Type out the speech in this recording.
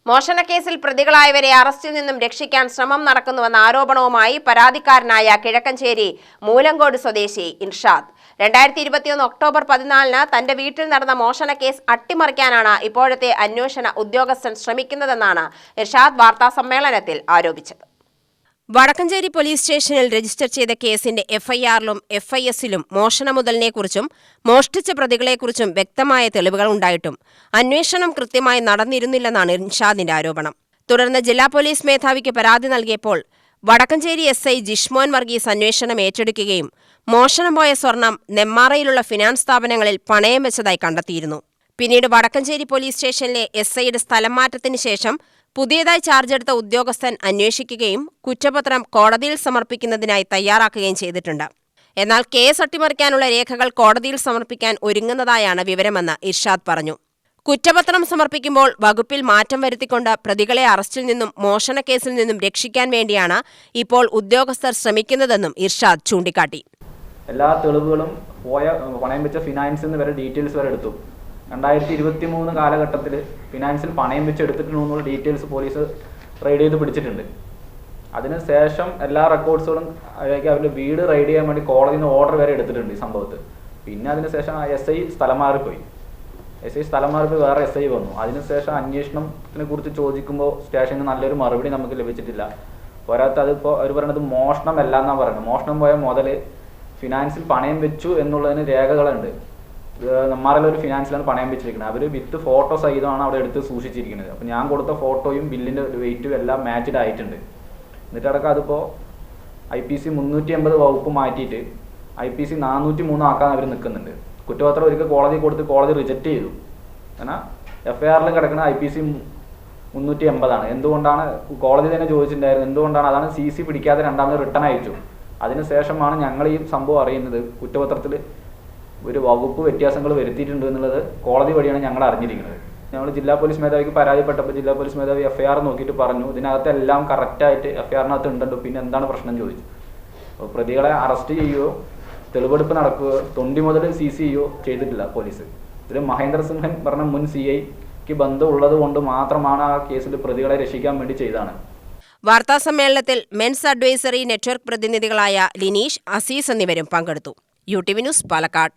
മോഷണക്കേസിൽ പ്രതികളായവരെ അറസ്റ്റിൽ നിന്നും രക്ഷിക്കാൻ ശ്രമം നടക്കുന്നുവെന്ന ആരോപണവുമായി പരാതിക്കാരനായ കിഴക്കഞ്ചേരി മൂലങ്കോട് സ്വദേശി ഇർഷാദ് 2021 ഒക്ടോബർ 14-ന് തന്റെ വീട്ടിൽ നടന്ന മോഷണക്കേസ് അട്ടിമറിക്കാനാണ് ഇപ്പോഴത്തെ അന്വേഷണ ഉദ്യോഗസ്ഥൻ ശ്രമിക്കുന്നതെന്നാണ് ഇർഷാദ് വാർത്താസമ്മേളനത്തിൽ ആരോപിച്ചത്. വടക്കഞ്ചേരി പോലീസ് സ്റ്റേഷനിൽ രജിസ്റ്റർ ചെയ്ത കേസിന്റെ എഫ്ഐആറിലും എഫ്ഐഎസിലും മോഷണ മുതലിനെക്കുറിച്ചും മോഷ്ടിച്ച പ്രതികളെക്കുറിച്ചും വ്യക്തമായ തെളിവുകൾ ഉണ്ടായിട്ടും അന്വേഷണം കൃത്യമായി നടന്നിരുന്നില്ലെന്നാണ് ഇർഷാദിന്റെ ആരോപണം. തുടർന്ന് ജില്ലാ പോലീസ് മേധാവിക്ക് പരാതി നൽകിയപ്പോൾ വടക്കഞ്ചേരി SI ജിഷ്മോൻ വർഗീസ് അന്വേഷണം ഏറ്റെടുക്കുകയും മോഷണം പോയ സ്വർണം നെമ്മാറയിലുള്ള ഫിനാൻസ് സ്ഥാപനങ്ങളിൽ പണയം വെച്ചതായി കണ്ടെത്തിയിരുന്നു. പിന്നീട് വടക്കഞ്ചേരി പോലീസ് സ്റ്റേഷനിലെ SIയുടെ സ്ഥലം മാറ്റത്തിന് ശേഷം പുതിയതായി ചാർജെടുത്ത ഉദ്യോഗസ്ഥൻ അന്വേഷിക്കുകയും കുറ്റപത്രം കോടതിയിൽ സമർപ്പിക്കുന്നതിനായി തയ്യാറാക്കുകയും ചെയ്തിട്ടുണ്ട്. എന്നാൽ കേസ് അട്ടിമറിക്കാനുള്ള രേഖകൾ കോടതിയിൽ സമർപ്പിക്കാൻ ഒരുങ്ങുന്നതായാണ് വിവരമെന്ന് ഇർഷാദ് പറഞ്ഞു. കുറ്റപത്രം സമർപ്പിക്കുമ്പോൾ വകുപ്പിൽ മാറ്റം വരുത്തിക്കൊണ്ട് പ്രതികളെ അറസ്റ്റിൽ നിന്നും മോഷണക്കേസിൽ നിന്നും രക്ഷിക്കാൻ വേണ്ടിയാണ് ഇപ്പോൾ ഉദ്യോഗസ്ഥർ ശ്രമിക്കുന്നതെന്നും ഇർഷാദ് ചൂണ്ടിക്കാട്ടി. എല്ലാ തെളിവുകളും പണയം വെച്ച ഫിനാൻസിൽ നിന്ന് വരെ ഡീറ്റെയിൽസ് വരെ എടുത്തു. 2023 കാലഘട്ടത്തിൽ ഫിനാൻസിൽ പണയം വെച്ച് എടുത്തിട്ടുണ്ടെന്നുള്ള ഡീറ്റെയിൽസ് പോലീസ് റെയ്ഡ് ചെയ്ത് പിടിച്ചിട്ടുണ്ട്. അതിനുശേഷം എല്ലാ റെക്കോർഡ്സുകളും അവരുടെ വീട് റെയ്ഡ് ചെയ്യാൻ വേണ്ടി കോടതിയിൽ നിന്ന് ഓർഡർ വരെ എടുത്തിട്ടുണ്ട് ഈ സംഭവത്തിൽ. പിന്നെ അതിനുശേഷം SI സ്ഥലം മാറിപ്പോയി. സ്ഥലം മാറിപ്പോയി വേറെ SI വന്നു. അതിനുശേഷം അന്വേഷണത്തിനെ കുറിച്ച് ചോദിക്കുമ്പോൾ സ്റ്റേഷനിൽ നല്ലൊരു മറുപടി നമുക്ക് ലഭിച്ചിട്ടില്ല. പോരാത്ത അതിപ്പോൾ അവർ പറയുന്നത് മോഷണമല്ല എന്നാണ് പറയുന്നത്. മോഷണം പോയ മുതൽ ഫിനാൻസിൽ പണയം വെച്ചു എന്നുള്ളതിന് രേഖകളുണ്ട്. നെമ്മാറയിലൊരു ഫിനാൻസിലാണ് പണയം വെച്ചിരിക്കുന്നത്. അവർ വിത്ത് ഫോട്ടോ സഹിതമാണ് അവിടെ എടുത്ത് സൂക്ഷിച്ചിരിക്കുന്നത്. അപ്പോൾ ഞാൻ കൊടുത്ത ഫോട്ടോയും ബില്ലിൻ്റെ വെയിറ്റും എല്ലാം മാച്ച്ഡ് ആയിട്ടുണ്ട്. എന്നിട്ടടക്കം അതിപ്പോൾ IPC 380 വകുപ്പ് മാറ്റിയിട്ട് IPC 403 ആക്കാൻ അവർ നിൽക്കുന്നുണ്ട്. കുറ്റപത്രം ഒരിക്കൽ കോടതി കൊടുത്ത് കോടതി റിജക്റ്റ് ചെയ്തു. കാരണം FIRൽ കിടക്കുന്ന IPC 380 എന്തുകൊണ്ടാണ് കോടതി തന്നെ ചോദിച്ചിട്ടുണ്ടായിരുന്നു, എന്തുകൊണ്ടാണ് അതാണ് CC പിടിക്കാതെ രണ്ടാമത് റിട്ടേൺ അയച്ചു. അതിനുശേഷമാണ് ഞങ്ങൾ ഈ സംഭവം അറിയുന്നത്. കുറ്റപത്രത്തിൽ ഒരു വകുപ്പ് വ്യത്യാസങ്ങൾ വരുത്തിയിട്ടുണ്ട് എന്നുള്ളത് കോടതി വഴിയാണ് ഞങ്ങൾ അറിഞ്ഞിരിക്കുന്നത്. ഞങ്ങൾ ജില്ലാ പോലീസ് മേധാവിക്ക് പരാതിപ്പെട്ടപ്പോൾ ജില്ലാ പോലീസ് മേധാവി FIR നോക്കിയിട്ട് പറഞ്ഞു ഇതിനകത്ത് എല്ലാം കറക്റ്റായിട്ട് FIRനകത്ത് ഉണ്ടല്ലോ, പിന്നെ എന്താണ് പ്രശ്നം ചോദിച്ചു. അപ്പോൾ പ്രതികളെ അറസ്റ്റ് ചെയ്യുകയോ തെളിവെടുപ്പ് നടക്കുകയോ തൊണ്ടി മുതൽ CC ചെയ്യുകയോ ചെയ്തിട്ടില്ല പോലീസ്. ഇതിൽ മഹേന്ദ്ര സിംഹൻ പറഞ്ഞ മുൻ CIക്ക് ബന്ധമുള്ളത് കൊണ്ട് മാത്രമാണ് ആ കേസിൽ പ്രതികളെ രക്ഷിക്കാൻ വേണ്ടി ചെയ്തതാണ്. വാർത്താസമ്മേളനത്തിൽ മെൻസ് അഡ്വൈസറി നെറ്റ്വർക്ക് പ്രതിനിധികളായ ലിനീഷ്, അസീസ് എന്നിവരും പങ്കെടുത്തു. UTV news, Palakkad.